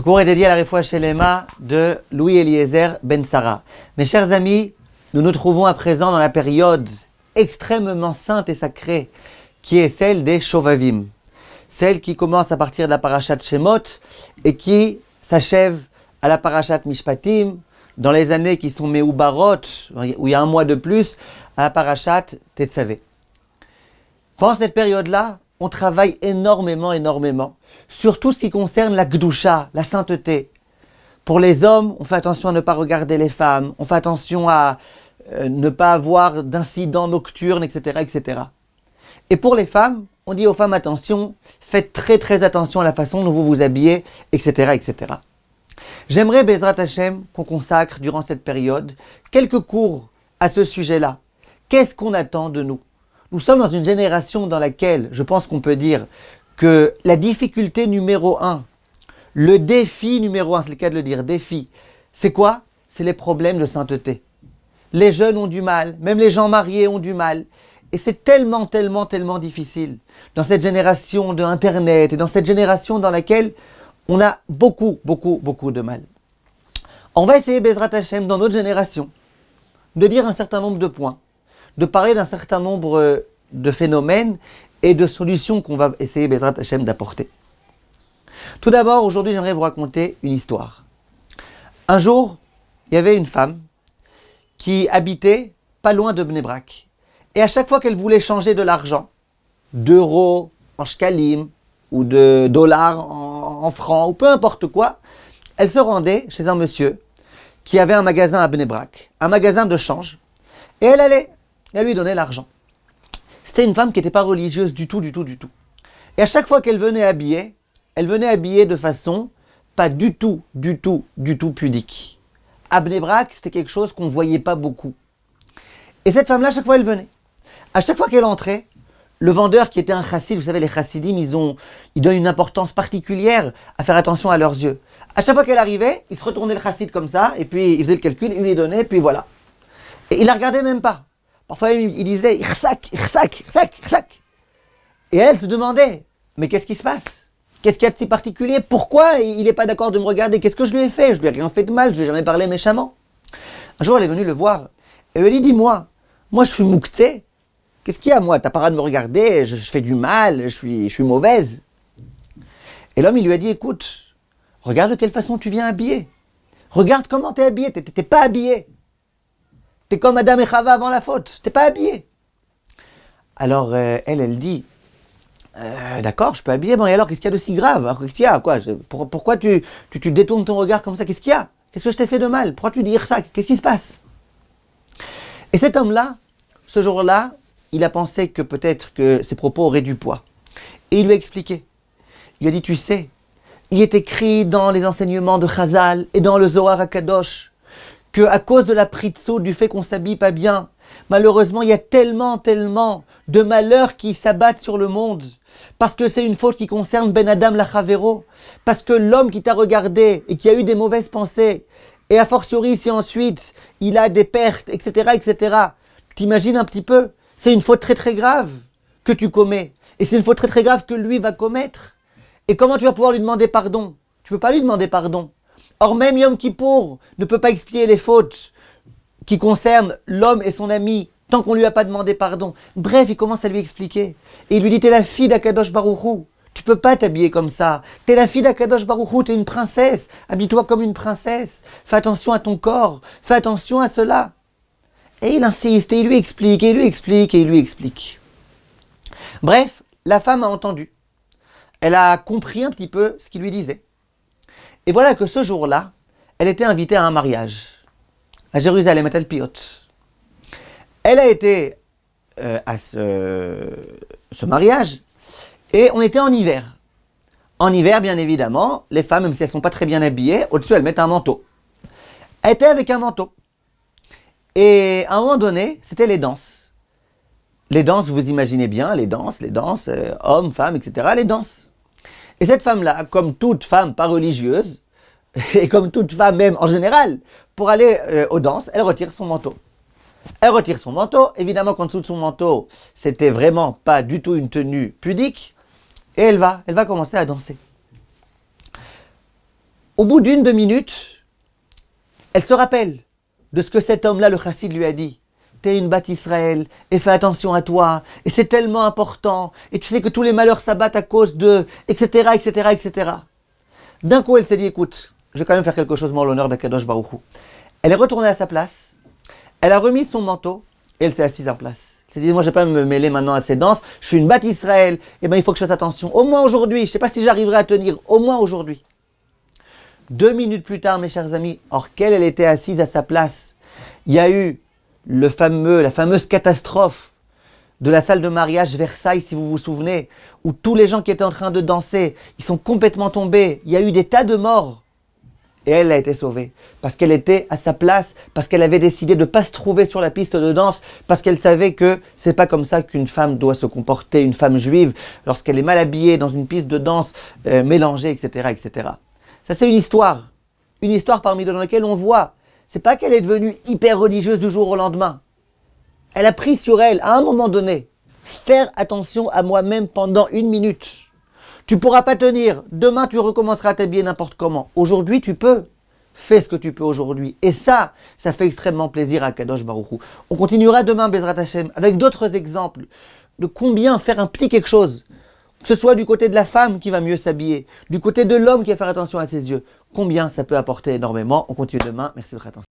cours est dédié à la Refoua Shelema de Louis Eliezer Ben Sarah. Mes chers amis, nous nous trouvons à présent dans la période extrêmement sainte et sacrée qui est celle des Shovavim. Celle qui commence à partir de la parashat Shemot et qui s'achève à la parashat Mishpatim, dans les années qui sont Meubarot, où il y a un mois de plus, à la parashat Tetzavé. Pendant cette période-là, on travaille énormément sur tout ce qui concerne la Gdusha, la sainteté. Pour les hommes, on fait attention à ne pas regarder les femmes, on fait attention à ne pas avoir d'incidents nocturnes, etc. Et pour les femmes, on dit aux femmes attention, faites très attention à la façon dont vous vous habillez, etc. J'aimerais, Bezrat Hashem, qu'on consacre durant cette période quelques cours à ce sujet-là. Qu'est-ce qu'on attend de nous ? Nous sommes dans une génération dans laquelle, je pense qu'on peut dire que la difficulté numéro 1, le défi numéro 1, c'est le cas de le dire, défi, c'est quoi ? C'est les problèmes de sainteté. Les jeunes ont du mal, même les gens mariés ont du mal. Et c'est tellement difficile dans cette génération de Internet et dans cette génération dans laquelle on a beaucoup de mal. On va essayer, Bezrat Hashem, dans notre génération, de dire un certain nombre de points, de parler d'un certain nombre de phénomènes et de solutions qu'on va essayer, Bezrat Hashem, d'apporter. Tout d'abord, aujourd'hui, j'aimerais vous raconter une histoire. Un jour, il y avait une femme qui habitait pas loin de Bnei Brak. Et à chaque fois qu'elle voulait changer de l'argent, d'euros en shkalim, ou de dollars en francs, ou peu importe quoi, elle se rendait chez un monsieur qui avait un magasin à Bnei Brak, un magasin de change, et elle allait, et elle lui donnait l'argent. C'était une femme qui n'était pas religieuse du tout. Et à chaque fois qu'elle venait habillée de façon pas du tout pudique. À Bnei Brak, c'était quelque chose qu'on ne voyait pas beaucoup. Et cette femme-là, à chaque fois, elle venait. À chaque fois qu'elle entrait, le vendeur qui était un chassid, vous savez, les chassidim, ils donnent une importance particulière à faire attention à leurs yeux. À chaque fois qu'elle arrivait, il se retournait le chassid comme ça, et puis il faisait le calcul, il lui donnait, et puis voilà. Et il la regardait même pas. Parfois, il disait, irsak. Et elle se demandait, mais qu'est-ce qui se passe ? Qu'est-ce qu'il y a de si particulier ? Pourquoi il n'est pas d'accord de me regarder ? Qu'est-ce que je lui ai fait ? Je lui ai rien fait de mal, je lui ai jamais parlé méchamment. Un jour, elle est venue le voir, et elle lui dit, dis-moi, moi je suis mouktsé. Qu'est-ce qu'il y a, moi ? T'as pas le droit de me regarder, je fais du mal, je suis mauvaise. Et l'homme, il lui a dit, écoute, regarde de quelle façon tu viens habillé. Regarde comment t'es habillé, t'es pas habillé. T'es comme Adam et Chava avant la faute, t'es pas habillé. Alors, elle dit, d'accord, je peux habiller, bon, et alors, qu'est-ce qu'il y a de si grave ? Alors, qu'est-ce qu'il y a, quoi ? Pourquoi tu détournes ton regard comme ça ? Qu'est-ce qu'il y a ? Qu'est-ce que je t'ai fait de mal ? Pourquoi tu dis ça ? Qu'est-ce qui se passe ? Et cet homme-là, ce jour-là, il a pensé que peut-être que ses propos auraient du poids. Et il lui a expliqué. Il lui a dit, tu sais, il est écrit dans les enseignements de Chazal et dans le Zohar HaKadosh que à cause de la pritso, du fait qu'on s'habille pas bien, malheureusement, il y a tellement de malheurs qui s'abattent sur le monde. Parce que c'est une faute qui concerne Ben Adam Lachavero. Parce que l'homme qui t'a regardé et qui a eu des mauvaises pensées, et a fortiori si ensuite il a des pertes, etc. T'imagines un petit peu ? C'est une faute très grave que tu commets. Et c'est une faute très grave que lui va commettre. Et comment tu vas pouvoir lui demander pardon ? Tu ne peux pas lui demander pardon. Or même Yom Kippour ne peut pas expier les fautes qui concernent l'homme et son ami tant qu'on ne lui a pas demandé pardon. Bref, il commence à lui expliquer. Et il lui dit, t'es la fille d'Akadosh Baruch Hu. Tu peux pas t'habiller comme ça. T'es la fille d'Akadosh Baruch Hu, t'es une princesse. Habille-toi comme une princesse. Fais attention à ton corps. Fais attention à cela. Et il insiste, et il lui explique. Bref, la femme a entendu. Elle a compris un petit peu ce qu'il lui disait. Et voilà que ce jour-là, elle était invitée à un mariage. À Jérusalem, à Talpiot. Elle a été à ce mariage, et on était en hiver. En hiver, bien évidemment, les femmes, même si elles ne sont pas très bien habillées, au-dessus, elles mettent un manteau. Elle était avec un manteau. Et à un moment donné, c'était les danses. Les danses, vous imaginez bien, les danses, hommes, femmes, etc., les danses. Et cette femme-là, comme toute femme pas religieuse, et comme toute femme même en général, pour aller aux danses, elle retire son manteau. Évidemment qu'en dessous de son manteau, c'était vraiment pas du tout une tenue pudique, et elle va commencer à danser. Au bout d'une, 2 minutes, elle se rappelle de ce que cet homme-là, le chassid, lui a dit. T'es une batte Israël, et fais attention à toi, et c'est tellement important, et tu sais que tous les malheurs s'abattent à cause de, etc., etc., etc. D'un coup, elle s'est dit, écoute, je vais quand même faire quelque chose, moi, en l'honneur d'Akadosh Baruch Hu. Elle est retournée à sa place, elle a remis son manteau, et elle s'est assise en place. Elle s'est dit, moi, je ne vais pas me mêler maintenant à ces danses, je suis une batte Israël, et ben il faut que je fasse attention, au moins aujourd'hui, je ne sais pas si j'arriverai à tenir, au moins aujourd'hui. 2 minutes plus tard, mes chers amis, or qu'elle était assise à sa place, il y a eu la fameuse catastrophe de la salle de mariage Versailles, si vous vous souvenez, où tous les gens qui étaient en train de danser, ils sont complètement tombés, il y a eu des tas de morts. Et elle a été sauvée, parce qu'elle était à sa place, parce qu'elle avait décidé de ne pas se trouver sur la piste de danse, parce qu'elle savait que c'est pas comme ça qu'une femme doit se comporter, une femme juive, lorsqu'elle est mal habillée dans une piste de danse mélangée, etc., etc. Ça, c'est une histoire parmi d'autres dans laquelle on voit. C'est pas qu'elle est devenue hyper religieuse du jour au lendemain. Elle a pris sur elle, à un moment donné, faire attention à moi-même pendant 1 minute. Tu pourras pas tenir. Demain, tu recommenceras à t'habiller n'importe comment. Aujourd'hui, tu peux. Fais ce que tu peux aujourd'hui. Et ça fait extrêmement plaisir à Kadosh Baruch Hu. On continuera demain, Bezrat Hashem, avec d'autres exemples de combien faire un petit quelque chose. Que ce soit du côté de la femme qui va mieux s'habiller, du côté de l'homme qui va faire attention à ses yeux. Combien ça peut apporter énormément. On continue demain. Merci de votre attention.